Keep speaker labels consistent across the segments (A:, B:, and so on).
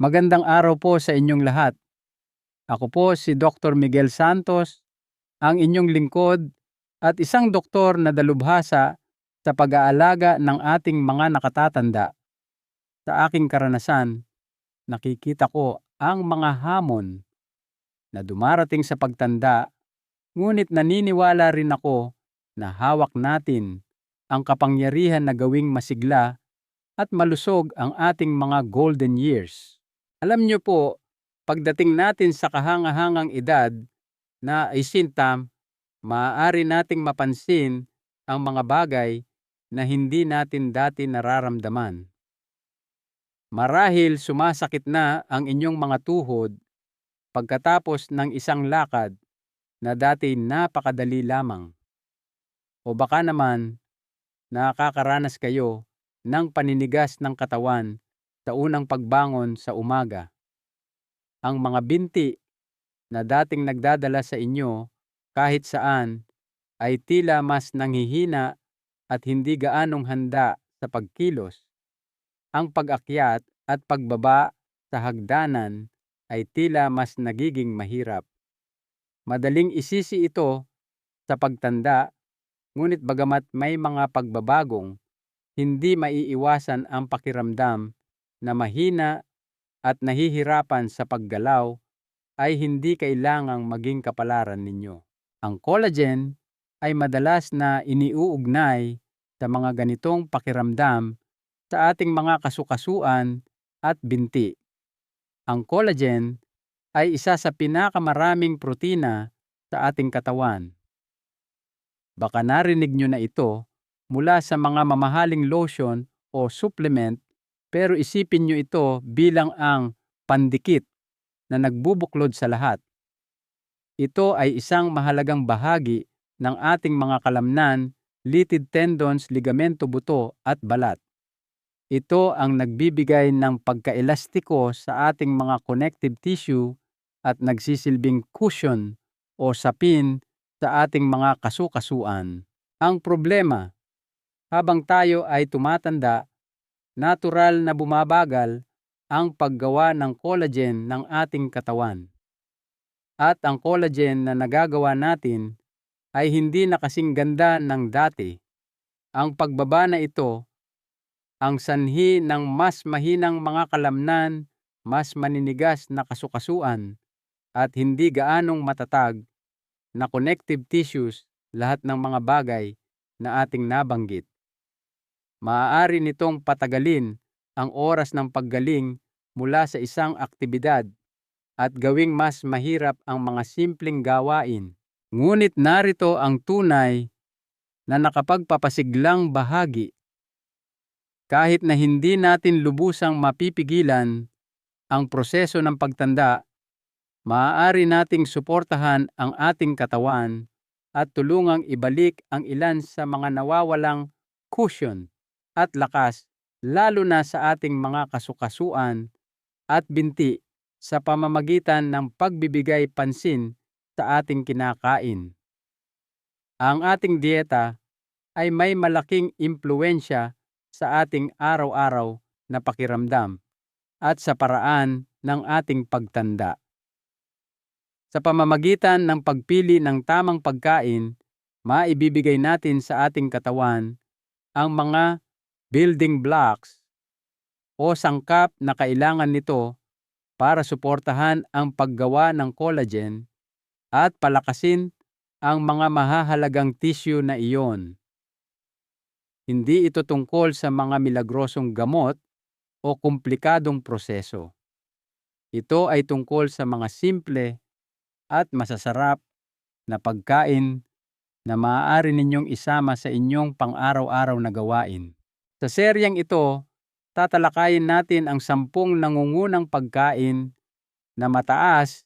A: Magandang araw po sa inyong lahat. Ako po si Dr. Miguel Santos, ang inyong lingkod at isang doktor na dalubhasa sa pag-aalaga ng ating mga nakatatanda. Sa aking karanasan, nakikita ko ang mga hamon na dumarating sa pagtanda, ngunit naniniwala rin ako na hawak natin ang kapangyarihan na gawing masigla at malusog ang ating mga golden years. Alam niyo po, pagdating natin sa kahangahangang edad na isintam, maaari nating mapansin ang mga bagay na hindi natin dati nararamdaman. Marahil sumasakit na ang inyong mga tuhod pagkatapos ng isang lakad na dati napakadali lamang. O baka naman nakakaranas kayo ng paninigas ng katawan sa unang pagbangon sa umaga. Ang mga binti na dating nagdadala sa inyo kahit saan ay tila mas nanghihina at hindi gaanong handa sa pagkilos. Ang pag-akyat at pagbaba sa hagdanan ay tila mas nagiging mahirap. Madaling isisi ito sa pagtanda, ngunit bagamat may mga pagbabagong, hindi maiiwasan ang pakiramdam na mahina at nahihirapan sa paggalaw ay hindi kailangang maging kapalaran ninyo. Ang collagen ay madalas na iniuugnay sa mga ganitong pakiramdam sa ating mga kasukasuan at binti. Ang collagen ay isa sa pinakamaraming protina sa ating katawan. Baka narinig nyo na ito mula sa mga mamahaling lotion o supplement, pero isipin nyo ito bilang ang pandikit na nagbubuklod sa lahat. Ito ay isang mahalagang bahagi ng ating mga kalamnan, litid tendons, ligamento, buto at balat. Ito ang nagbibigay ng pagkaelastiko sa ating mga connective tissue at nagsisilbing cushion o sapin sa ating mga kasukasuan. Ang problema, habang tayo ay tumatanda, natural na bumabagal ang paggawa ng collagen ng ating katawan. At ang collagen na nagagawa natin ay hindi na kasing ganda ng dati. Ang pagbaba na ito ang sanhi ng mas mahinang mga kalamnan, mas maninigas na kasukasuan, at hindi gaanong matatag na connective tissues, lahat ng mga bagay na ating nabanggit. Maaari nitong patagalin ang oras ng paggaling mula sa isang aktibidad at gawing mas mahirap ang mga simpleng gawain. Ngunit narito ang tunay na nakapagpapasiglang bahagi. Kahit na hindi natin lubusang mapipigilan ang proseso ng pagtanda, maaari nating suportahan ang ating katawan at tulungang ibalik ang ilan sa mga nawawalang cushion at lakas, lalo na sa ating mga kasukasuan at binti, sa pamamagitan ng pagbibigay pansin sa ating kinakain. Ang ating dieta ay may malaking impluwensya sa ating araw-araw na pakiramdam at sa paraan ng ating pagtanda. Sa pamamagitan ng pagpili ng tamang pagkain, maibibigay natin sa ating katawan ang mga building blocks o sangkap na kailangan nito para suportahan ang paggawa ng collagen at palakasin ang mga mahahalagang tissue na iyon. Hindi ito tungkol sa mga milagrosong gamot o komplikadong proseso. Ito ay tungkol sa mga simple at masasarap na pagkain na maaari ninyong isama sa inyong pang-araw-araw na gawain. Sa seryeng ito, tatalakayin natin ang 10 nangungunang pagkain na mataas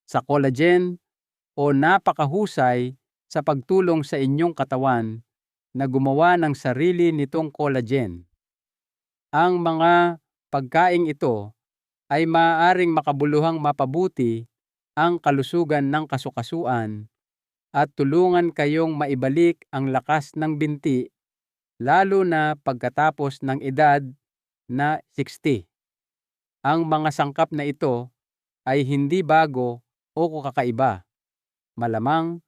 A: sa collagen o napakahusay sa pagtulong sa inyong katawan na gumawa ng sarili nitong collagen. Ang mga pagkaing ito ay maaaring makabuluhang mapabuti ang kalusugan ng kasukasuan at tulungan kayong maibalik ang lakas ng binti, lalo na pagkatapos ng edad na 60. Ang mga sangkap na ito ay hindi bago o kakaiba. Malamang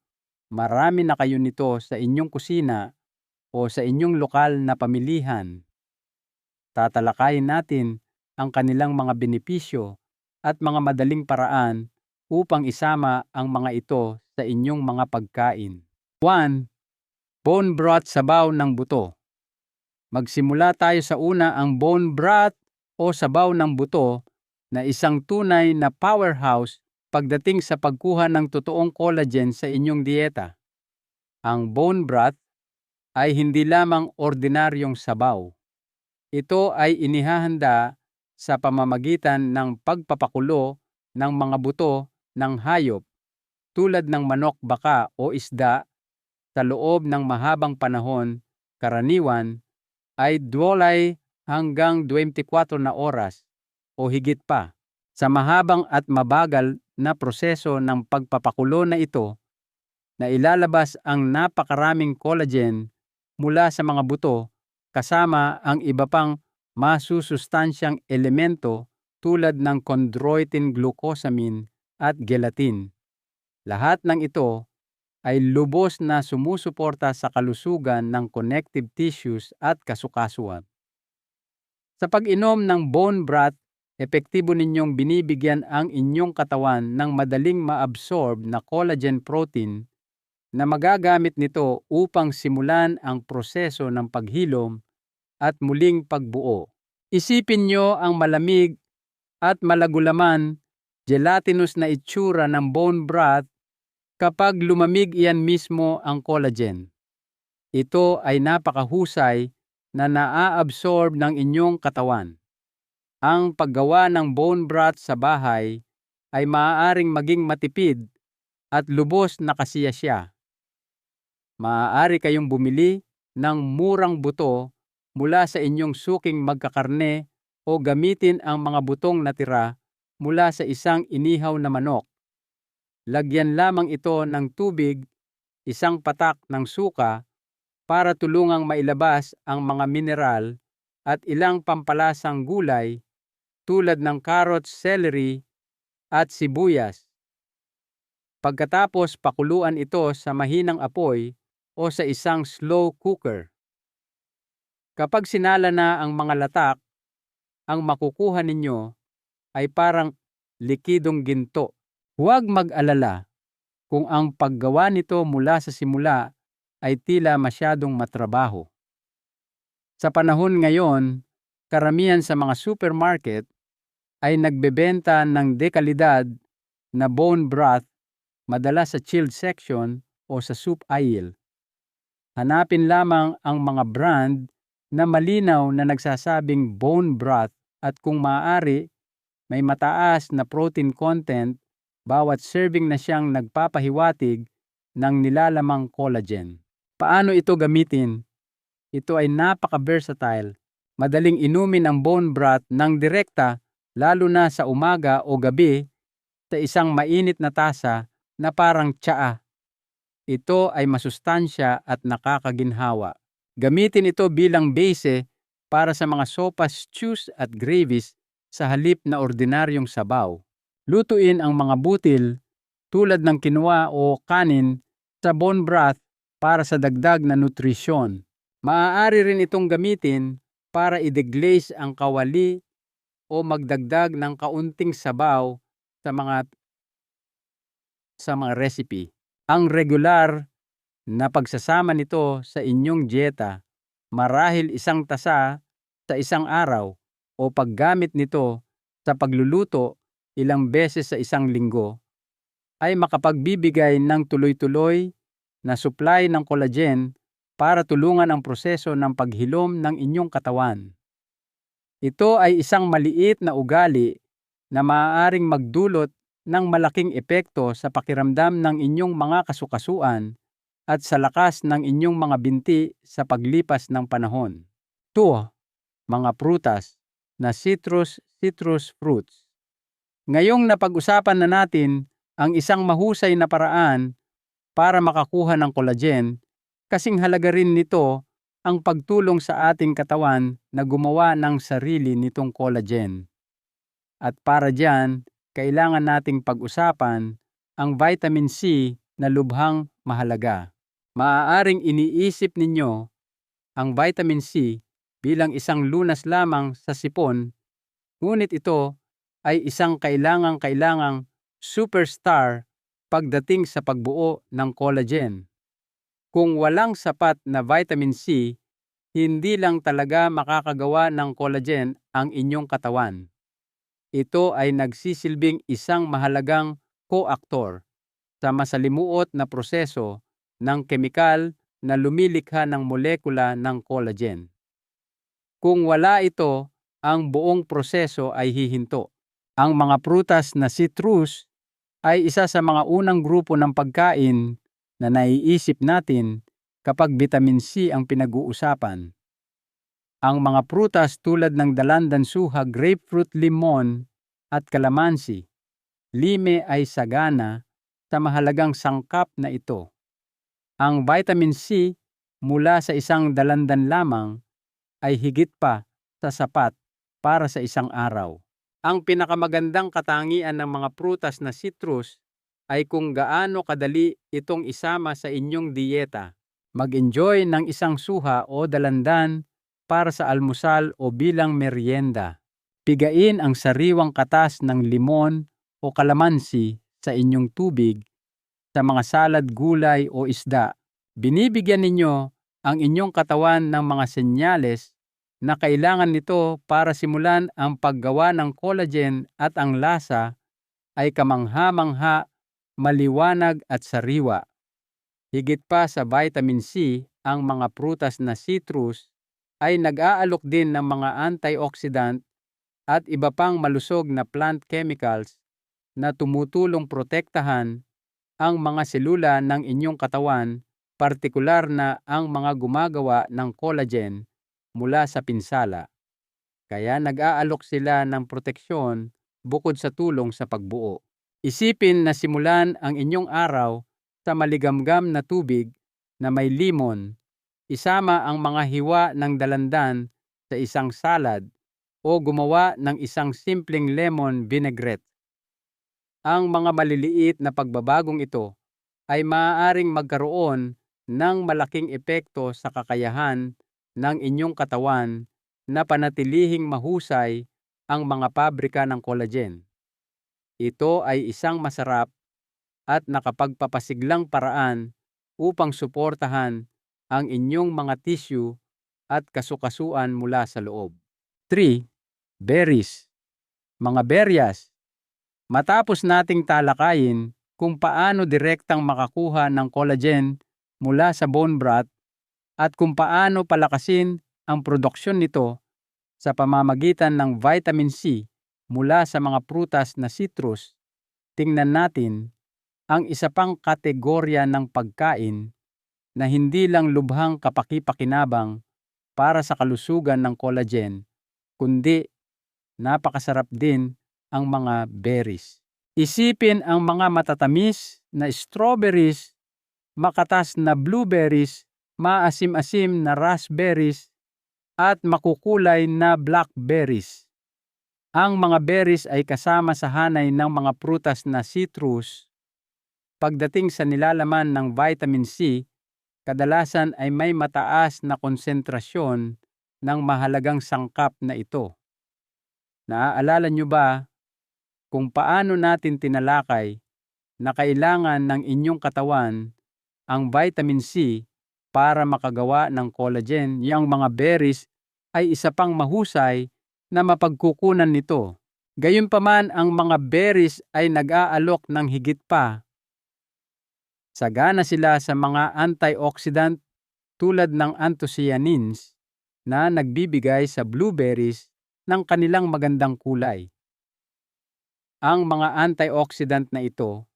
A: marami na kayo nito sa inyong kusina o sa inyong lokal na pamilihan. Tatalakayin natin ang kanilang mga benepisyo at mga madaling paraan upang isama ang mga ito sa inyong mga pagkain. 1. Bone broth sabaw ng buto. Magsimula tayo sa una, ang bone broth o sabaw ng buto na isang tunay na powerhouse pagdating sa pagkuha ng totoong collagen sa inyong dieta. Ang bone broth ay hindi lamang ordinaryong sabaw. Ito ay inihahanda sa pamamagitan ng pagpapakulo ng mga buto ng hayop tulad ng manok, baka o isda sa loob ng mahabang panahon, karaniwan ay 12 hanggang 24 na oras o higit pa. Sa mahabang at mabagal na proseso ng pagpapakulo na ito, na ilalabas ang napakaraming collagen mula sa mga buto kasama ang iba pang masusustansyang elemento tulad ng chondroitin, glucosamine at gelatin. Lahat ng ito ay lubos na sumusuporta sa kalusugan ng connective tissues at kasukasuan. Sa pag-inom ng bone broth, epektibo ninyong binibigyan ang inyong katawan ng madaling maabsorb na collagen protein na magagamit nito upang simulan ang proseso ng paghilom at muling pagbuo. Isipin nyo ang malamig at malagulaman, gelatinous na itsura ng bone broth kapag lumamig iyan mismo ang collagen. Ito ay napakahusay na naa-absorb ng inyong katawan. Ang paggawa ng bone broth sa bahay ay maaaring maging matipid at lubos na kasiyasiya. Maaari kayong bumili ng murang buto mula sa inyong suking magkakarne o gamitin ang mga butong natira mula sa isang inihaw na manok. Lagyan lamang ito ng tubig, isang patak ng suka para tulungang mailabas ang mga mineral at ilang pampalasang gulay tulad ng carrots, celery at sibuyas. Pagkatapos pakuluan ito sa mahinang apoy o sa isang slow cooker. Kapag sinala na ang mga latak, ang makukuha ninyo ay parang likidong ginto. Huwag mag-alala kung ang paggawa nito mula sa simula ay tila masyadong matrabaho. Sa panahon ngayon, karamihan sa mga supermarket ay nagbebenta ng dekalidad na bone broth, madalas sa chilled section o sa soup aisle. Hanapin lamang ang mga brand na malinaw na nagsasabing bone broth at kung maaari, may mataas na protein content, bawat serving na siyang nagpapahiwatig ng nilalamang collagen. Paano ito gamitin? Ito ay napaka-versatile. Madaling inumin ang bone broth ng direkta, lalo na sa umaga o gabi, sa isang mainit na tasa na parang tsaa. Ito ay masustansya at nakakaginhawa. Gamitin ito bilang base para sa mga sopas, stews at gravies sa halip na ordinaryong sabaw. Lutuin ang mga butil tulad ng quinoa o kanin sa bone broth para sa dagdag na nutrisyon. Maaari rin itong gamitin para i-deglaze ang kawali o magdagdag ng kaunting sabaw sa mga recipe. Ang regular na pagsasama nito sa inyong dieta, marahil isang tasa sa isang araw o paggamit nito sa pagluluto ilang beses sa isang linggo, ay makapagbibigay ng tuloy-tuloy na supply ng collagen para tulungan ang proseso ng paghilom ng inyong katawan. Ito ay isang maliit na ugali na maaaring magdulot ng malaking epekto sa pakiramdam ng inyong mga kasukasuan at sa lakas ng inyong mga binti sa paglipas ng panahon. 2. Mga prutas na citrus fruits. Ngayong napag-usapan na natin ang isang mahusay na paraan para makakuha ng collagen, kasing halaga rin nito ang pagtulong sa ating katawan na gumawa ng sarili nitong collagen. At para diyan, kailangan nating pag-usapan ang vitamin C na lubhang mahalaga. Maaaring iniisip ninyo ang vitamin C bilang isang lunas lamang sa sipon, ngunit ito ay isang kailangang superstar pagdating sa pagbuo ng collagen. Kung walang sapat na vitamin C, hindi lang talaga makakagawa ng collagen ang inyong katawan. Ito ay nagsisilbing isang mahalagang co-actor sa masalimuot na proseso ng kemikal na lumilikha ng molekula ng collagen. Kung wala ito, ang buong proseso ay hihinto. Ang mga prutas na citrus ay isa sa mga unang grupo ng pagkain na naiisip natin kapag vitamin C ang pinag-uusapan. Ang mga prutas tulad ng dalandansuha, grapefruit, limon at kalamansi, lime ay sagana sa mahalagang sangkap na ito. Ang vitamin C mula sa isang dalandan lamang ay higit pa sa sapat para sa isang araw. Ang pinakamagandang katangian ng mga prutas na citrus ay kung gaano kadali itong isama sa inyong dieta. Mag-enjoy ng isang suha o dalandan para sa almusal o bilang merienda. Pigain ang sariwang katas ng limon o kalamansi sa inyong tubig sa mga salad, gulay o isda. Binibigyan ninyo ang inyong katawan ng mga senyales na kailangan nito para simulan ang paggawa ng collagen at ang lasa ay kamangha-mangha, maliwanag at sariwa. Higit pa sa vitamin C, ang mga prutas na citrus ay nag-aalok din ng mga antioxidant at iba pang malusog na plant chemicals na tumutulong protektahan ang mga selula ng inyong katawan, partikular na ang mga gumagawa ng collagen mula sa pinsala. Kaya nag-aalok sila ng proteksyon bukod sa tulong sa pagbuo. Isipin na simulan ang inyong araw sa maligamgam na tubig na may limon. Isama ang mga hiwa ng dalandan sa isang salad o gumawa ng isang simpleng lemon vinaigrette. Ang mga maliliit na pagbabagong ito ay maaaring magkaroon ng malaking epekto sa kakayahan ng inyong katawan na panatilihing mahusay ang mga pabrika ng collagen. Ito ay isang masarap at nakapagpapasiglang paraan upang suportahan ang inyong mga tissue at kasukasuan mula sa loob. 3. Berries. Mga beryas. Matapos nating talakayin kung paano direktang makakuha ng collagen mula sa bone broth at kung paano palakasin ang produksyon nito sa pamamagitan ng vitamin C mula sa mga prutas na citrus, tingnan natin ang isa pang kategorya ng pagkain na hindi lang lubhang kapaki-pakinabang para sa kalusugan ng collagen, kundi napakasarap din ang mga berries. Isipin ang mga matatamis na strawberries, makatas na blueberries, maasim-asim na raspberries, at makukulay na blackberries. Ang mga berries ay kasama sa hanay ng mga prutas na citrus. Pagdating sa nilalaman ng vitamin C, kadalasan ay may mataas na konsentrasyon ng mahalagang sangkap na ito. Naaalala nyo ba kung paano natin tinalakay na kailangan ng inyong katawan ang vitamin C para makagawa ng collagen? Yang mga berries ay isa pang mahusay na mapagkukunan nito. Gayunpaman, ang mga berries ay nag-aalok ng higit pa. Sagana sila sa mga antioxidant tulad ng anthocyanins na nagbibigay sa blueberries ng kanilang magandang kulay. Ang mga antioxidant na ito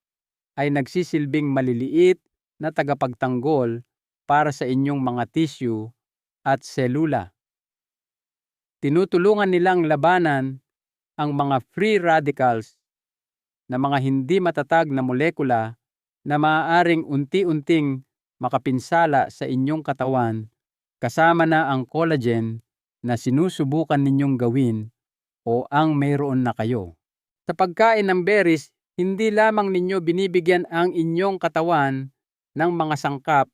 A: ay nagsisilbing maliliit na tagapagtanggol para sa inyong mga tissue at selula. Tinutulungan nilang labanan ang mga free radicals na mga hindi matatag na molekula na maaaring unti-unting makapinsala sa inyong katawan, kasama na ang collagen na sinusubukan ninyong gawin o ang mayroon na kayo. Sa pagkain ng berries, hindi lamang ninyo binibigyan ang inyong katawan ng mga sangkap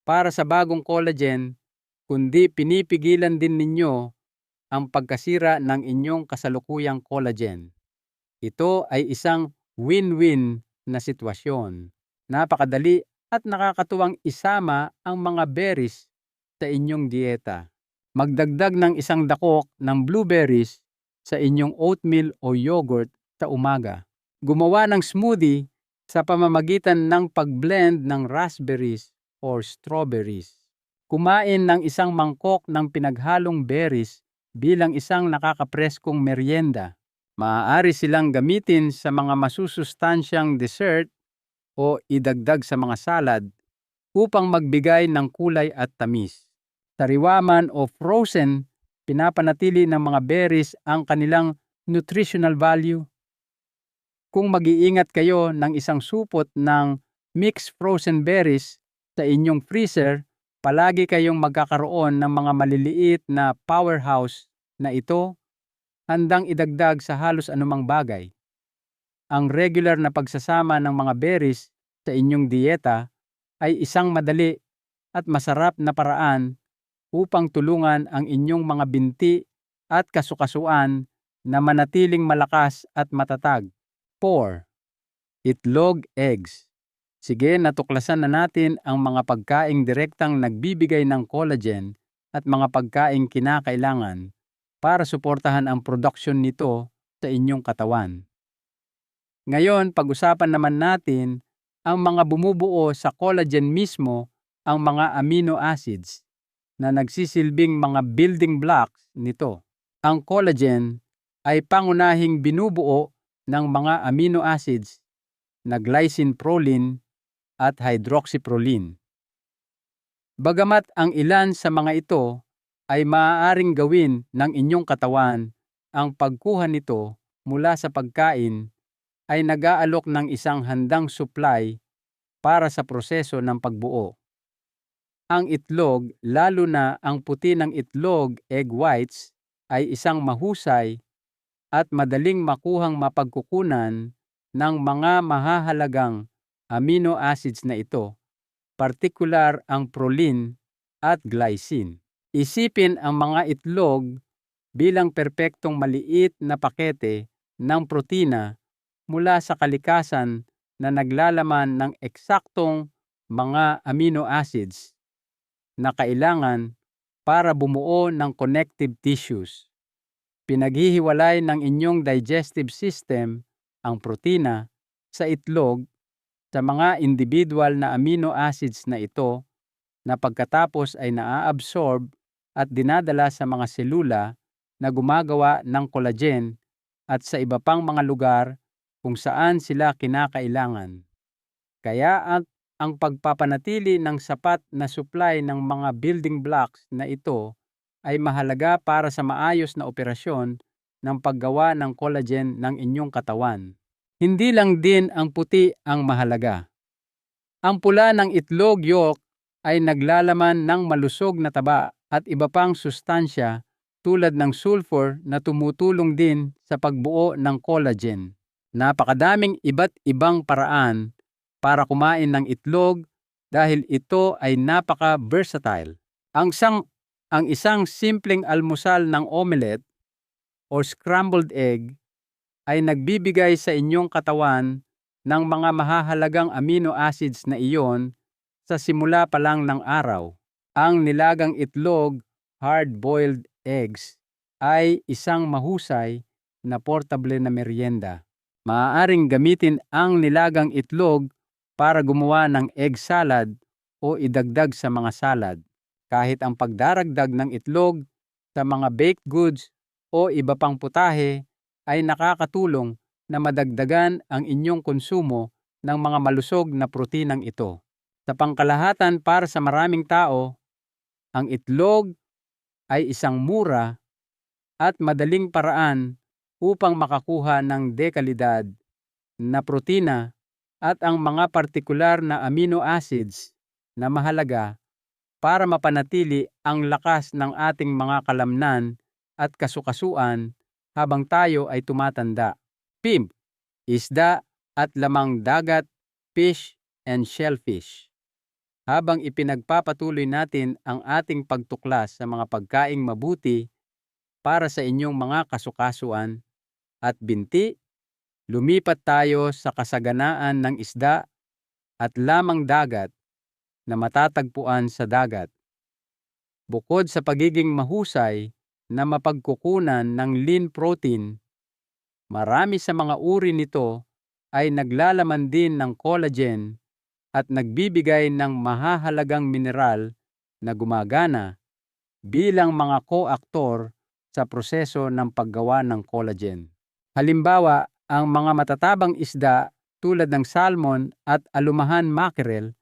A: para sa bagong collagen, kundi pinipigilan din ninyo ang pagkasira ng inyong kasalukuyang collagen. Ito ay isang win-win na sitwasyon. Napakadali at nakakatuwang isama ang mga berries sa inyong dieta. Magdagdag ng isang dakok ng blueberries sa inyong oatmeal o yogurt sa umaga. Gumawa ng smoothie sa pamamagitan ng pag-blend ng raspberries or strawberries. Kumain ng isang mangkok ng pinaghalong berries bilang isang nakakapreskong merienda. Maaari silang gamitin sa mga masusustansyang dessert o idagdag sa mga salad upang magbigay ng kulay at tamis. Sariwa man o frozen, pinapanatili ng mga berries ang kanilang nutritional value. Kung mag-iingat kayo ng isang supot ng mixed frozen berries sa inyong freezer, palagi kayong magkakaroon ng mga maliliit na powerhouse na ito handang idagdag sa halos anumang bagay. Ang regular na pagsasama ng mga berries sa inyong dieta ay isang madali at masarap na paraan upang tulungan ang inyong mga binti at kasukasuan na manatiling malakas at matatag. 4. Itlog eggs. Sige, natuklasan na natin ang mga pagkaing direktang nagbibigay ng collagen at mga pagkaing kinakailangan para suportahan ang production nito sa inyong katawan. Ngayon, pag-usapan naman natin ang mga bumubuo sa collagen mismo, ang mga amino acids na nagsisilbing mga building blocks nito. Ang collagen ay pangunahing binubuo ng mga amino acids na glycine proline at hydroxyproline. Bagamat ang ilan sa mga ito ay maaaring gawin ng inyong katawan, ang pagkuha nito mula sa pagkain ay nag-aalok ng isang handang supply para sa proseso ng pagbuo. Ang itlog, lalo na ang puti ng itlog, egg whites, ay isang mahusay at madaling makuhang mapagkukunan ng mga mahahalagang amino acids na ito, partikular ang proline at glycine. Isipin ang mga itlog bilang perpektong maliit na pakete ng protina mula sa kalikasan na naglalaman ng eksaktong mga amino acids na kailangan para bumuo ng connective tissues. Pinaghihiwalay ng inyong digestive system ang protina sa itlog sa mga individual na amino acids na ito na pagkatapos ay naa-absorb at dinadala sa mga selula na gumagawa ng collagen at sa iba pang mga lugar kung saan sila kinakailangan. Kaya ang pagpapanatili ng sapat na supply ng mga building blocks na ito ay mahalaga para sa maayos na operasyon ng paggawa ng collagen ng inyong katawan. Hindi lang din ang puti ang mahalaga. Ang pula ng itlog yolk ay naglalaman ng malusog na taba at iba pang sustansya tulad ng sulfur na tumutulong din sa pagbuo ng collagen. Napakadaming iba't ibang paraan para kumain ng itlog dahil ito ay napaka-versatile. Ang isang simpleng almusal ng omelette o scrambled egg ay nagbibigay sa inyong katawan ng mga mahahalagang amino acids na iyon sa simula pa lang ng araw. Ang nilagang itlog, hard-boiled eggs, ay isang mahusay na portable na merienda. Maaaring gamitin ang nilagang itlog para gumawa ng egg salad o idagdag sa mga salad. Kahit ang pagdaragdag ng itlog sa mga baked goods o iba pang putahe ay nakakatulong na madagdagan ang inyong konsumo ng mga malusog na proteinang ito. Sa pangkalahatan, para sa maraming tao, ang itlog ay isang mura at madaling paraan upang makakuha ng dekalidad na protina at ang mga partikular na amino acids na mahalaga para mapanatili ang lakas ng ating mga kalamnan at kasukasuan habang tayo ay tumatanda. Pimp, isda at lamang dagat, fish and shellfish. Habang ipinagpapatuloy natin ang ating pagtuklas sa mga pagkaing mabuti para sa inyong mga kasukasuan at binti, lumipat tayo sa kasaganaan ng isda at lamang dagat na matatagpuan sa dagat. Bukod sa pagiging mahusay na mapagkukunan ng lean protein, marami sa mga uri nito ay naglalaman din ng collagen at nagbibigay ng mahahalagang mineral na gumagana bilang mga koaktor sa proseso ng paggawa ng collagen. Halimbawa, ang mga matatabang isda tulad ng salmon at alumahan mackerel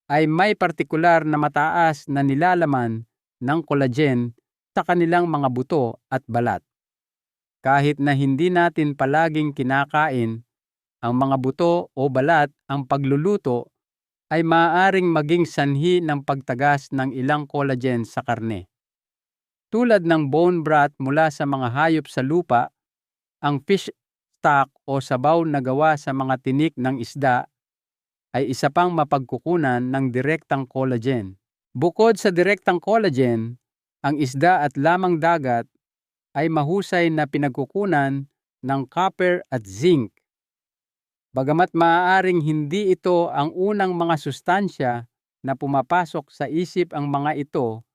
A: ay may partikular na mataas na nilalaman ng collagen sa kanilang mga buto at balat. Kahit na hindi natin palaging kinakain ang mga buto o balat, ang pagluluto ay maaaring maging sanhi ng pagtagas ng ilang collagen sa karne. Tulad ng bone broth mula sa mga hayop sa lupa, ang fish stock o sabaw na gawa sa mga tinik ng isda ay isa pang mapagkukunan ng direktang collagen. Bukod sa direktang collagen, ang isda at lamang dagat ay mahusay na pinagkukunan ng copper at zinc. Bagamat maaaring hindi ito ang unang mga sustansya na pumapasok sa isip, ang mga ito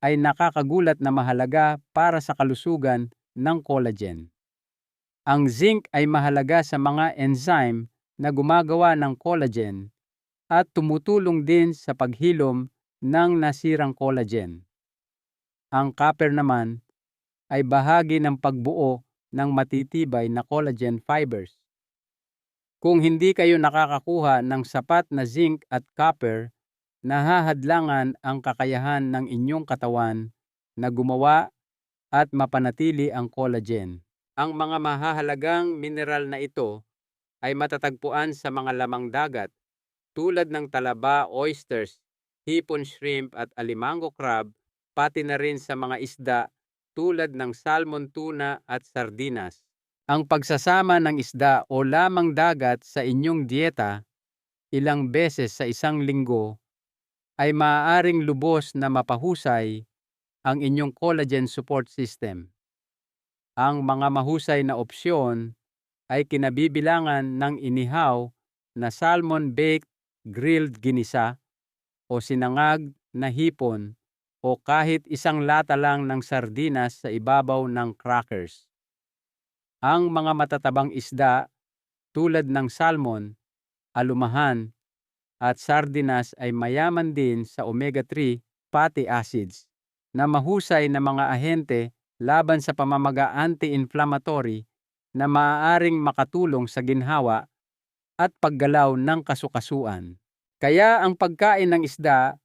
A: ay nakakagulat na mahalaga para sa kalusugan ng collagen. Ang zinc ay mahalaga sa mga enzyme na gumagawa ng collagen at tumutulong din sa paghilom ng nasirang collagen. Ang copper naman ay bahagi ng pagbuo ng matitibay na collagen fibers. Kung hindi kayo nakakakuha ng sapat na zinc at copper, nahahadlangan ang kakayahan ng inyong katawan na gumawa at mapanatili ang collagen. Ang mga mahahalagang mineral na ito ay matatagpuan sa mga lamang dagat tulad ng talaba, oysters, hipon, shrimp at alimango crab, pati na rin sa mga isda tulad ng salmon, tuna at sardinas. Ang pagsasama ng isda o lamang dagat sa inyong dieta ilang beses sa isang linggo ay maaaring lubos na mapahusay ang inyong collagen support system. Ang mga mahusay na opsyon ay kinabibilangan ng inihaw na salmon baked, grilled ginisa, o sinangag na hipon, o kahit isang lata lang ng sardinas sa ibabaw ng crackers. Ang mga matatabang isda tulad ng salmon, alumahan, at sardinas ay mayaman din sa omega-3 fatty acids na mahusay na mga ahente laban sa pamamaga anti-inflammatory na maaaring makatulong sa ginhawa at paggalaw ng kasukasuan. Kaya ang pagkain ng isda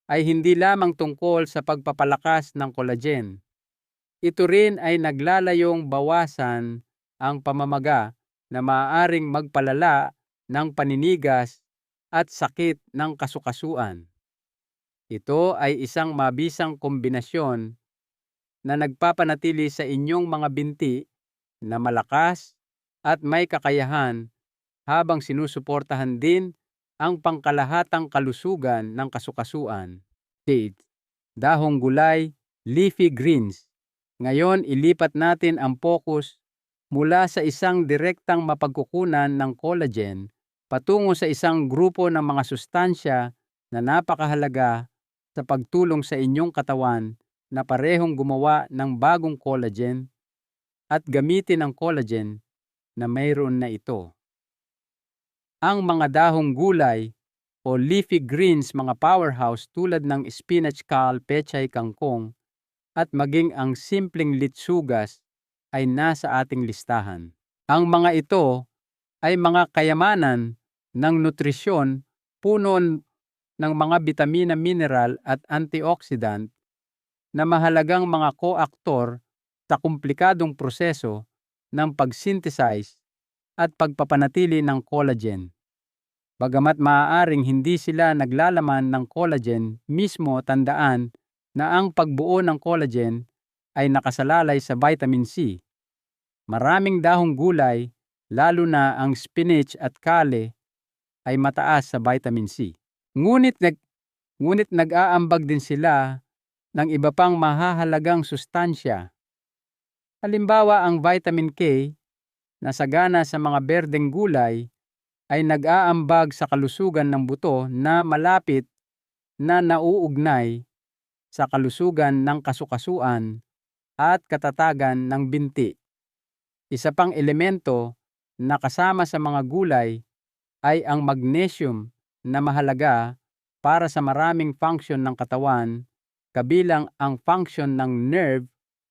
A: ay hindi lamang tungkol sa pagpapalakas ng collagen. Ito rin ay naglalayong bawasan ang pamamaga na maaaring magpalala ng paninigas at sakit ng kasukasuan. Ito ay isang mabisang kombinasyon na nagpapanatili sa inyong mga binti na malakas at may kakayahan habang sinusuportahan din ang pangkalahatang kalusugan ng kasukasuan. Dates, dahong gulay, leafy greens. Ngayon, ilipat natin ang focus mula sa isang direktang mapagkukunan ng collagen patungo sa isang grupo ng mga sustansya na napakahalaga sa pagtulong sa inyong katawan na parehong gumawa ng bagong collagen at gamitin ang collagen na mayroon na ito. Ang mga dahong gulay o leafy greens, mga powerhouse tulad ng spinach, kale, pechay, kangkong, at maging ang simpleng litsugas ay nasa ating listahan. Ang mga ito ay mga kayamanan ng nutrisyon, puno ng mga bitamina, mineral at antioxidant na mahalagang mga koaktor sa komplikadong proseso ng pag-synthesize at pagpapanatili ng collagen. Bagamat maaaring hindi sila naglalaman ng collagen mismo, tandaan na ang pagbuo ng collagen ay nakasalalay sa vitamin C, Maraming dahong gulay, lalo na ang spinach at kale, ay mataas sa vitamin C. Ngunit nag-aambag din sila ng iba pang mahahalagang sustansya. Halimbawa, ang vitamin K na sagana sa mga berdeng gulay ay nag-aambag sa kalusugan ng buto na malapit na nauugnay sa kalusugan ng kasukasuan at katatagan ng binti. Isa pang elemento na kasama sa mga gulay ay ang magnesium na mahalaga para sa maraming function ng katawan, kabilang ang function ng nerve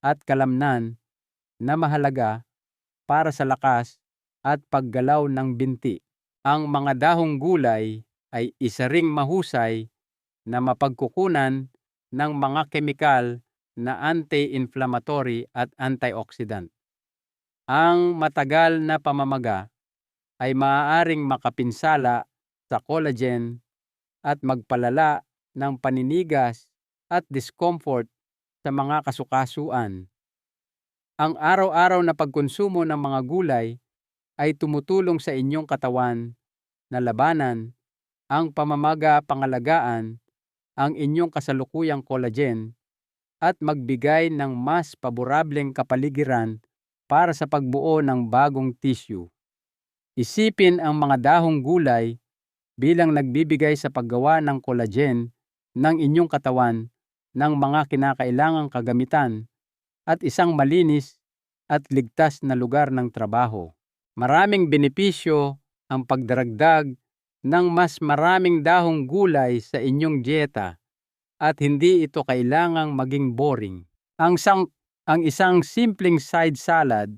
A: at kalamnan na mahalaga para sa lakas at paggalaw ng binti. Ang mga dahong gulay ay isa ring mahusay na mapagkukunan ng mga kemikal na anti-inflammatory at antioxidant. Ang matagal na pamamaga ay maaaring makapinsala sa collagen at magpalala ng paninigas at discomfort sa mga kasukasuan. Ang araw-araw na pagkonsumo ng mga gulay ay tumutulong sa inyong katawan na labanan ang pamamaga-pangalagaan ang inyong kasalukuyang collagen at magbigay ng mas paborableng kapaligiran para sa pagbuo ng bagong tissue. Isipin ang mga dahong gulay bilang nagbibigay sa paggawa ng collagen ng inyong katawan ng mga kinakailangang kagamitan at isang malinis at ligtas na lugar ng trabaho. Maraming benepisyo ang pagdaragdag ng mas maraming dahong gulay sa inyong dieta at hindi ito kailangang maging boring. Ang isang simpleng side salad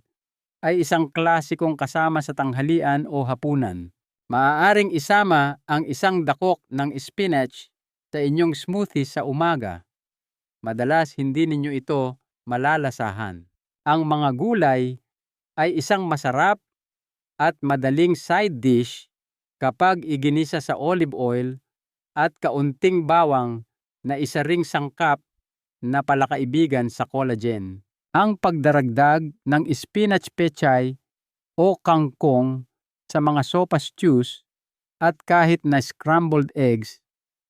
A: ay isang klasikong kasama sa tanghalian o hapunan. Maaaring isama ang isang dakok ng spinach sa inyong smoothie sa umaga. Madalas hindi ninyo ito malalasahan. Ang mga gulay ay isang masarap at madaling side dish kapag iginisa sa olive oil at kaunting bawang na isa ring sangkap na palakaibigan sa collagen. Ang pagdaragdag ng spinach pechay o kangkong sa mga sopa stews at kahit na scrambled eggs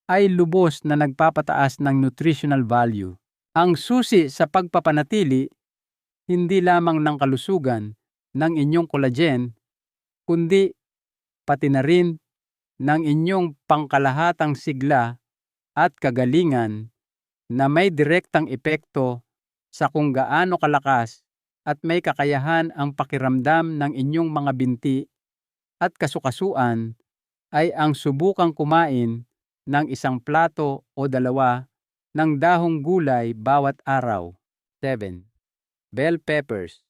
A: ay lubos na nagpapataas ng nutritional value. Ang susi sa pagpapanatili hindi lamang ng kalusugan ng inyong collagen, kundi pati na rin ng inyong pangkalahatang sigla at kagalingan na may direktang epekto sa kung gaano kalakas at may kakayahan ang pakiramdam ng inyong mga binti at kasukasuan ay ang subukang kumain ng isang plato o dalawa ng dahong gulay bawat araw. 7. Bell peppers.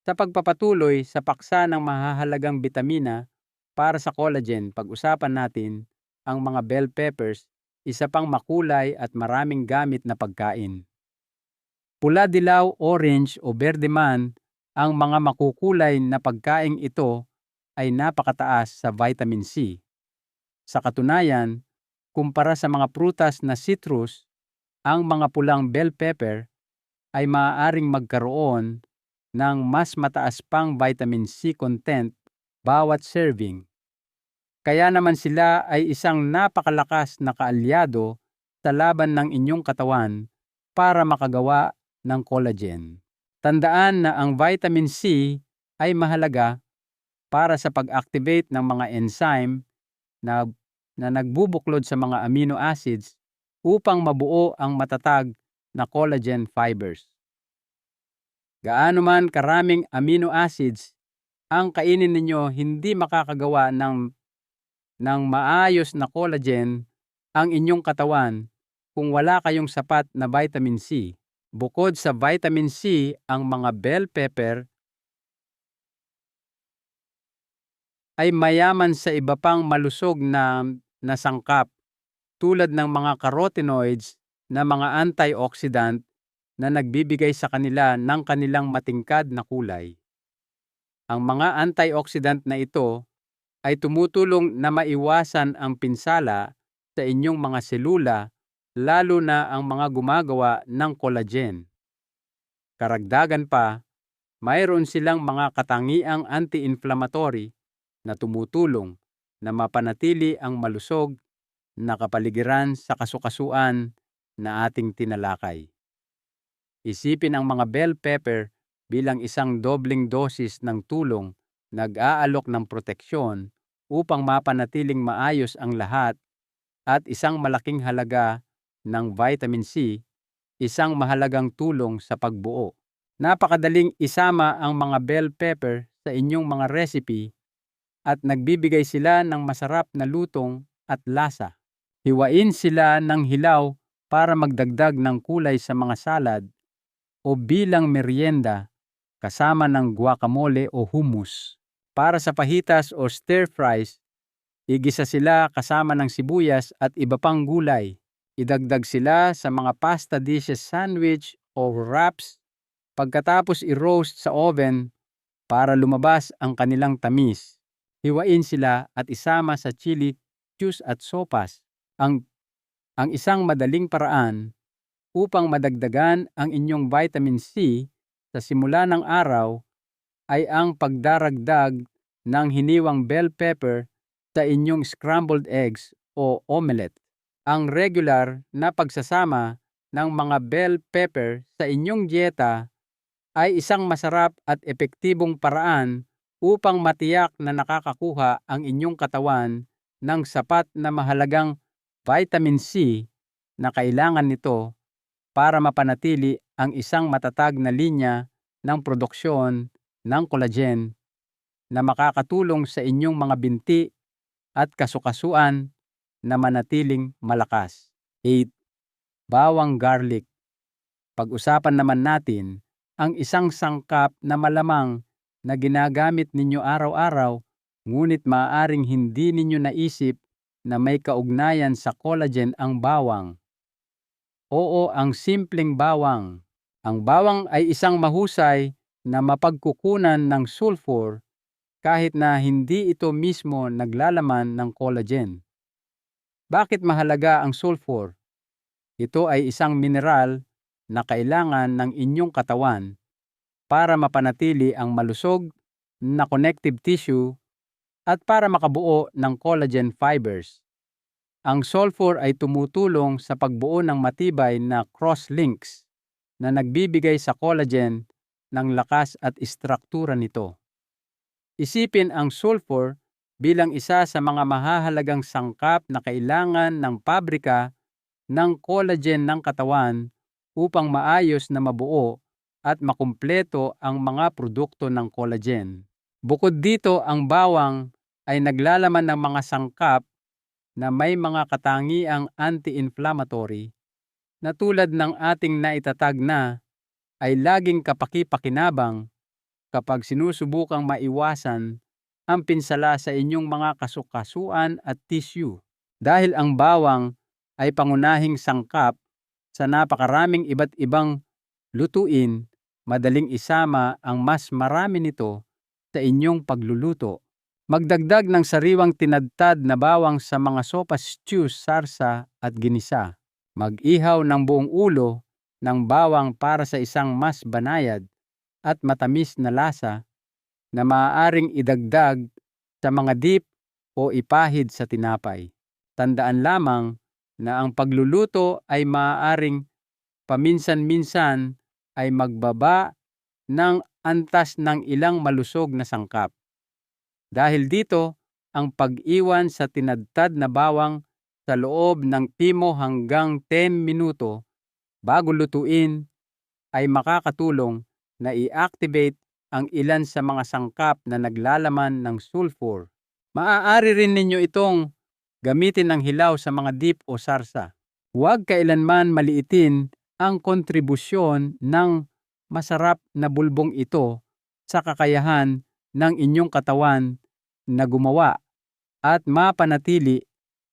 A: Sa pagpapatuloy sa paksa ng mahahalagang bitamina para sa collagen, pag-usapan natin ang mga bell peppers, isa pang makulay at maraming gamit na pagkain. Pula, dilaw, orange o berde man, ang mga makukulay na pagkaing ito ay napakataas sa vitamin C. Sa katunayan, kumpara sa mga prutas na citrus, ang mga pulang bell pepper ay maaaring magkaroon ng mas mataas pang vitamin C content bawat serving. Kaya naman sila ay isang napakalakas na kaalyado sa laban ng inyong katawan para makagawa ng collagen. Tandaan na ang vitamin C ay mahalaga para sa pag-activate ng mga enzyme na nagbubuklod sa mga amino acids upang mabuo ang matatag na collagen fibers. Gaano man karaming amino acids ang kainin ninyo, hindi makakagawa ng maayos na collagen ang inyong katawan kung wala kayong sapat na vitamin C. Bukod sa vitamin C, ang mga bell pepper ay mayaman sa iba pang malusog na sangkap tulad ng mga carotenoids na mga antioxidant na nagbibigay sa kanila ng kanilang matingkad na kulay. Ang mga antioxidant na ito ay tumutulong na maiwasan ang pinsala sa inyong mga selula, lalo na ang mga gumagawa ng collagen. Karagdagan pa, Mayroon silang mga katangiang anti-inflammatory na tumutulong na mapanatili ang malusog na kapaligiran sa kasukasuan na ating tinalakay. Isipin ang mga bell pepper bilang isang dobling dosis ng tulong, nag-aalok ng proteksyon upang mapanatiling maayos ang lahat, at isang malaking halaga ng vitamin C, isang mahalagang tulong sa pagbuo. Napakadaling isama ang mga bell pepper sa inyong mga recipe at nagbibigay sila ng masarap na lutong at lasa. Hiwain sila ng hilaw para magdagdag ng kulay sa mga salad o bilang merienda kasama ng guacamole o hummus. Para sa fajitas o stir fries, igisa sila kasama ng sibuyas at iba pang gulay. Idagdag sila sa mga pasta dishes, sandwich o wraps. Pagkatapos i-roast sa oven para lumabas ang kanilang tamis. Hiwain sila at isama sa chili juice at sopas. Ang isang madaling paraan upang madagdagan ang inyong vitamin C sa simula ng araw ay ang pagdaragdag ng hiniwang bell pepper sa inyong scrambled eggs o omelette. Ang regular na pagsasama ng mga bell pepper sa inyong dieta ay isang masarap at epektibong paraan upang matiyak na nakakakuha ang inyong katawan ng sapat na mahalagang vitamin C na kailangan nito para mapanatili ang isang matatag na linya ng produksyon ng collagen na makakatulong sa inyong mga binti at kasukasuan na manatiling malakas. 8. Bawang garlic. Pag-usapan naman natin ang isang sangkap na malamang na ginagamit ninyo araw-araw, ngunit maaaring hindi ninyo naisip na may kaugnayan sa collagen ang bawang. Oo, ang simpleng bawang. Ang bawang ay isang mahusay na mapagkukunan ng sulfur kahit na hindi ito mismo naglalaman ng collagen. Bakit mahalaga ang sulfur? Ito ay isang mineral na kailangan ng inyong katawan para mapanatili ang malusog na connective tissue at para makabuo ng collagen fibers. Ang sulfur ay tumutulong sa pagbuo ng matibay na cross-links na nagbibigay sa collagen ng lakas at istruktura nito. Isipin ang sulfur bilang isa sa mga mahahalagang sangkap na kailangan ng pabrika ng collagen ng katawan upang maayos na mabuo at makumpleto ang mga produkto ng collagen. Bukod dito, ang bawang ay naglalaman ng mga sangkap na may mga katangiang anti-inflammatory na tulad ng ating naitatag na ay laging kapaki-pakinabang kapag sinusubukang maiwasan ang pinsala sa inyong mga kasukasuan at tissue. Dahil ang bawang ay pangunahing sangkap sa napakaraming iba't ibang lutuin, madaling isama ang mas marami nito sa inyong pagluluto. Magdagdag ng sariwang tinadtad na bawang sa mga sopa, stew, sarsa at ginisa. Mag-ihaw ng buong ulo ng bawang para sa isang mas banayad at matamis na lasa na maaaring idagdag sa mga dip o ipahid sa tinapay. Tandaan lamang na ang pagluluto ay maaaring paminsan-minsan ay magbaba ng antas ng ilang malusog na sangkap. Dahil dito, ang pag-iwan sa tinadtad na bawang sa loob ng 5 hanggang 10 minuto bago lutuin ay makakatulong na i-activate ang ilan sa mga sangkap na naglalaman ng sulfur. Maaari rin ninyo itong gamitin ng hilaw sa mga dip o sarsa. Huwag kailanman maliitin ang kontribusyon ng masarap na bulbong ito sa kakayahan ng inyong katawan na gumawa at mapanatili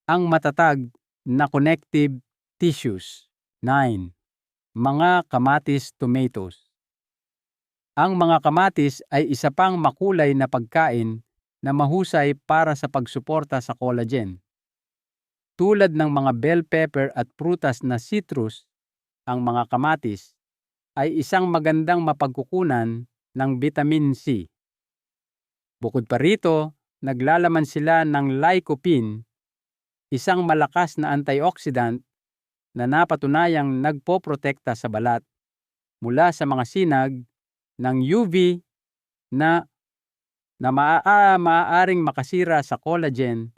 A: ang matatag na connective tissues. 9. Mga kamatis, tomatoes. Ang mga kamatis ay isa pang makulay na pagkain na mahusay para sa pagsuporta sa collagen. Tulad ng mga bell pepper at prutas na citrus, ang mga kamatis ay isang magandang mapagkukunan ng vitamin C. Bukod pa rito, naglalaman sila ng lycopene, isang malakas na antioxidant na napatunayang nagpoprotekta sa balat mula sa mga sinag ng UV na maaaring makasira sa collagen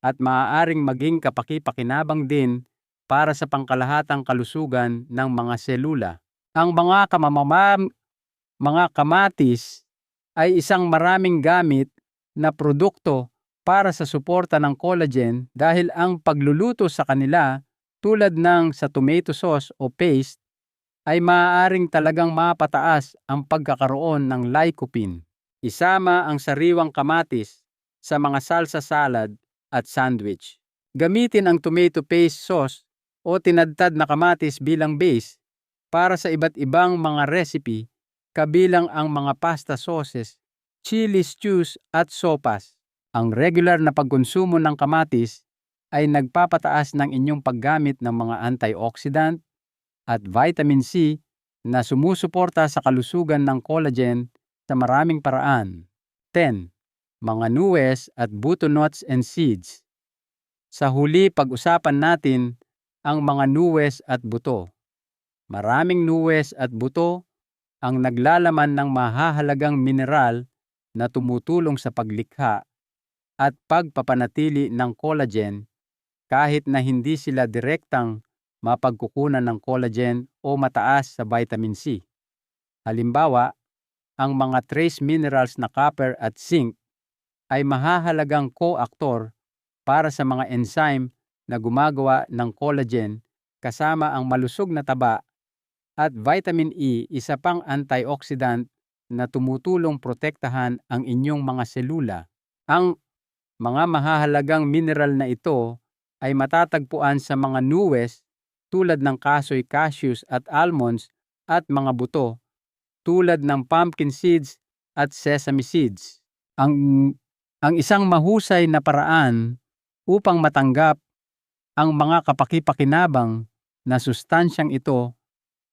A: at maaaring maging kapaki-pakinabang din para sa pangkalahatang kalusugan ng mga selula. Ang mga kamatis ay isang maraming gamit na produkto para sa suporta ng collagen dahil ang pagluluto sa kanila tulad ng sa tomato sauce o paste ay maaaring talagang mapataas ang pagkakaroon ng lycopene. Isama ang sariwang kamatis sa mga salsa salad at sandwich. Gamitin ang tomato paste sauce o tinadtad na kamatis bilang base para sa iba't ibang mga recipe kabilang ang mga pasta sauces, chili stews at sopas. Ang regular na pagkonsumo ng kamatis ay nagpapataas ng inyong paggamit ng mga antioxidant at vitamin C na sumusuporta sa kalusugan ng collagen sa maraming paraan. 10. Mga nuwes at buto nuts and seeds. Sa huli, pag-usapan natin ang mga nuwes at buto. Maraming nuwes at buto ang naglalaman ng mahahalagang mineral na tumutulong sa paglikha at pagpapanatili ng collagen kahit na hindi sila direktang mapagkukunan ng collagen o mataas sa vitamin C. Halimbawa, ang mga trace minerals na copper at zinc ay mahahalagang co-actor para sa mga enzyme na gumagawa ng collagen kasama ang malusog na taba at vitamin E, isa pang antioxidant na tumutulong protektahan ang inyong mga selula. Ang mga mahahalagang mineral na ito ay matatagpuan sa mga nuwes tulad ng kasoy, cashews at almonds at mga buto tulad ng pumpkin seeds at sesame seeds. Ang isang mahusay na paraan upang matanggap ang mga kapaki-pakinabang na sustansyang ito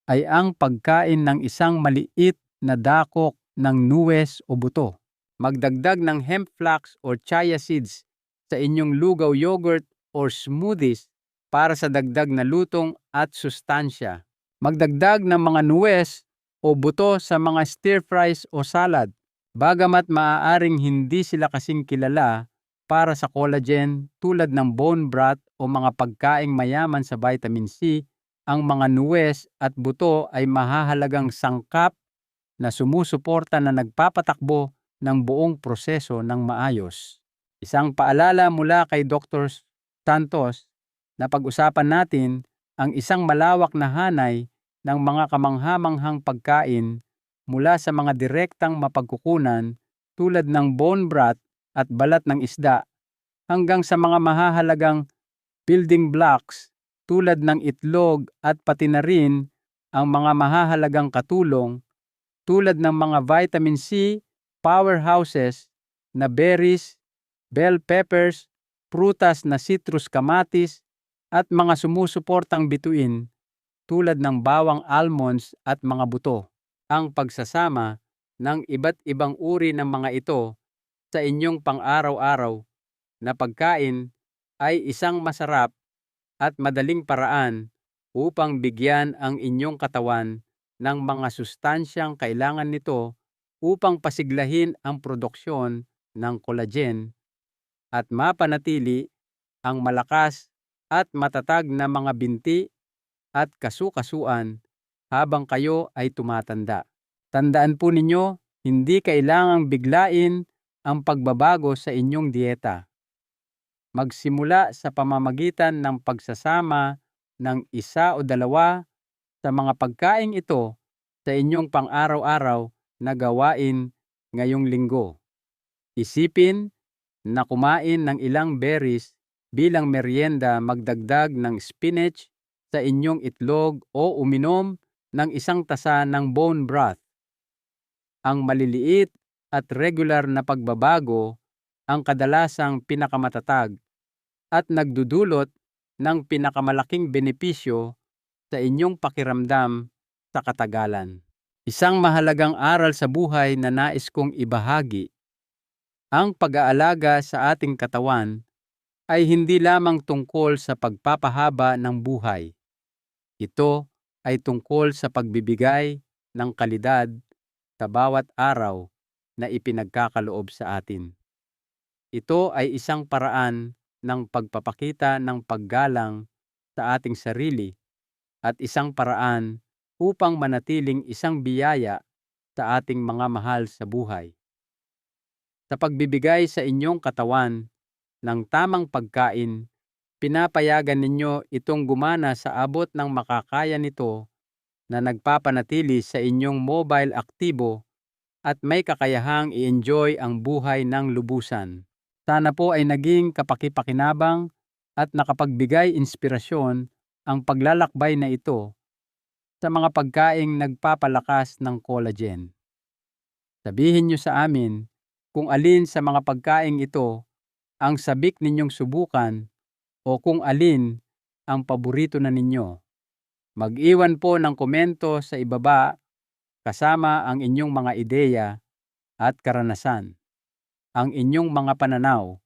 A: ay ang pagkain ng isang maliit na dakok ng nuwes o buto. Magdagdag ng hemp flax or chia seeds sa inyong lugaw yogurt or smoothies para sa dagdag na lutong at sustansya. Magdagdag ng mga nuwes o buto sa mga stir fries o salad. Bagamat maaaring hindi sila kasing kilala para sa collagen tulad ng bone broth o mga pagkaing mayaman sa vitamin C, ang mga nuwes at buto ay mahahalagang sangkap na sumusuporta na nagpapatakbo ng buong proseso ng maayos. Isang paalala mula kay Dr. Santos na pag-usapan natin ang isang malawak na hanay ng mga kamanghamanghang pagkain mula sa mga direktang mapagkukunan tulad ng bone broth at balat ng isda hanggang sa mga mahahalagang building blocks tulad ng itlog at pati na rin ang mga mahahalagang katulong tulad ng mga vitamin C powerhouses na berries, bell peppers, prutas na citrus kamatis at mga sumusuportang bituin tulad ng bawang almonds at mga buto. Ang pagsasama ng iba't ibang uri ng mga ito sa inyong pang-araw-araw na pagkain ay isang masarap at madaling paraan upang bigyan ang inyong katawan ng mga sustansyang kailangan nito upang pasiglahin ang produksyon ng collagen at mapanatili ang malakas at matatag na mga binti at kasukasuan habang kayo ay tumatanda. Tandaan po ninyo, hindi kailangang biglain ang pagbabago sa inyong dieta. Magsimula sa pamamagitan ng pagsasama ng isa o dalawa sa mga pagkaing ito sa inyong pang-araw-araw na gawain ngayong linggo. Isipin na kumain ng ilang berries bilang merienda, magdagdag ng spinach sa inyong itlog o uminom ng isang tasa ng bone broth. Ang maliliit at regular na pagbabago ang kadalasang pinakamatatag at nagdudulot ng pinakamalaking benepisyo sa inyong pakiramdam sa katagalan. Isang mahalagang aral sa buhay na nais kong ibahagi, ang pag-aalaga sa ating katawan ay hindi lamang tungkol sa pagpapahaba ng buhay. Ito ay tungkol sa pagbibigay ng kalidad sa bawat araw na ipinagkakaloob sa atin. Ito ay isang paraan ng pagpapakita ng paggalang sa ating sarili at isang paraan upang manatiling isang biyaya sa ating mga mahal sa buhay. Sa pagbibigay sa inyong katawan ng tamang pagkain, pinapayagan ninyo itong gumana sa abot ng makakaya nito na nagpapanatili sa inyong mobile aktibo at may kakayahang i-enjoy ang buhay ng lubusan. Sana po ay naging kapaki-pakinabang at nakapagbigay inspirasyon ang paglalakbay na ito sa mga pagkaing nagpapalakas ng collagen. Sabihin niyo sa amin kung alin sa mga pagkaing ito ang sabik ninyong subukan o kung alin ang paborito na ninyo. Mag-iwan po ng komento sa ibaba kasama ang inyong mga ideya at karanasan. Ang inyong mga pananaw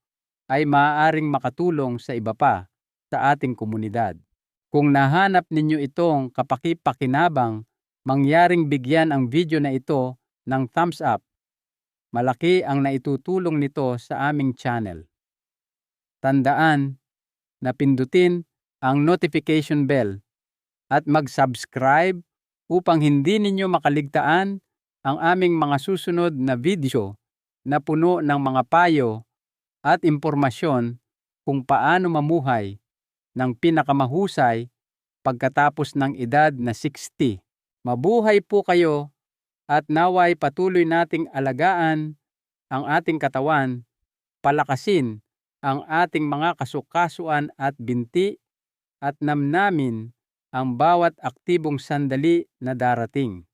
A: ay maaaring makatulong sa iba pa sa ating komunidad. Kung nahanap ninyo itong kapaki-pakinabang, mangyaring bigyan ang video na ito ng thumbs up. Malaki ang naitutulong nito sa aming channel. Tandaan na pindutin ang notification bell at mag-subscribe upang hindi ninyo makaligtaan ang aming mga susunod na video na puno ng mga payo at impormasyon kung paano mamuhay ng pinakamahusay pagkatapos ng edad na 60. Mabuhay po kayo at naway patuloy nating alagaan ang ating katawan, palakasin ang ating mga kasukasuan at binti at namnamin ang bawat aktibong sandali na darating.